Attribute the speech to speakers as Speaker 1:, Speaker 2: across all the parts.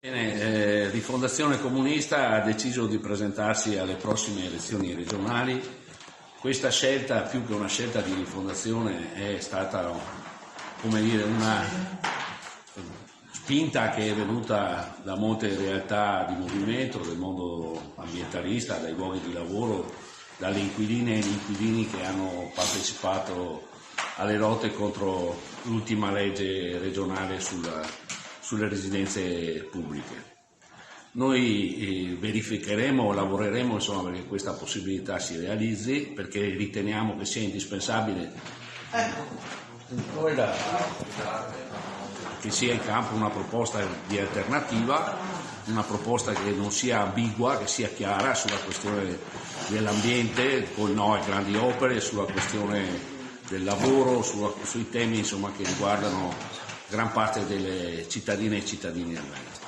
Speaker 1: Bene, Rifondazione Comunista ha deciso di presentarsi alle prossime elezioni regionali. Questa scelta, più che una scelta di rifondazione, è stata, come dire, una spinta che è venuta da molte realtà di movimento, del mondo ambientalista, dai luoghi di lavoro, dalle inquiline e gli inquilini che hanno partecipato alle lotte contro l'ultima legge regionale sulle residenze pubbliche. Noi verificheremo, lavoreremo perché questa possibilità si realizzi, perché riteniamo che sia indispensabile che sia in campo una proposta di alternativa, una proposta che non sia ambigua, che sia chiara sulla questione dell'ambiente, col no a grandi opere, sulla questione del lavoro, sui temi che riguardano gran parte delle cittadine e cittadini del Veneto.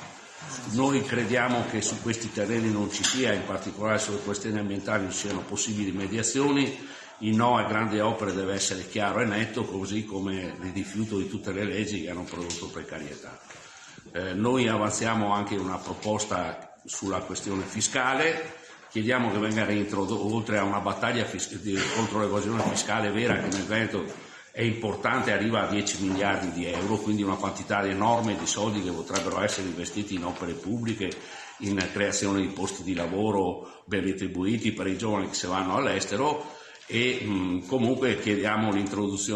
Speaker 1: Noi crediamo che su questi terreni non ci sia, in particolare sulle questioni ambientali, non siano possibili mediazioni. Il no a grandi opere deve essere chiaro e netto, così come il rifiuto di tutte le leggi che hanno prodotto precarietà. Noi avanziamo anche una proposta sulla questione fiscale. Chiediamo che venga reintrodotto, oltre a una battaglia contro l'evasione fiscale vera che nel Veneto è importante, arriva a 10 miliardi di euro, quindi una quantità enorme di soldi che potrebbero essere investiti in opere pubbliche, in creazione di posti di lavoro ben retribuiti per i giovani che se vanno all'estero, e comunque chiediamo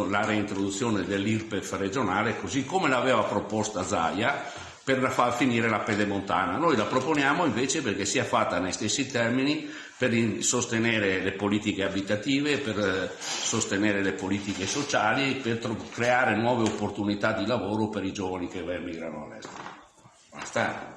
Speaker 1: la reintroduzione dell'IRPEF regionale, così come l'aveva proposta Zaia, per far finire la pedemontana. Noi la proponiamo invece perché sia fatta nei stessi termini, per sostenere le politiche abitative, per sostenere le politiche sociali, per creare nuove opportunità di lavoro per i giovani che emigrano all'estero. Basta.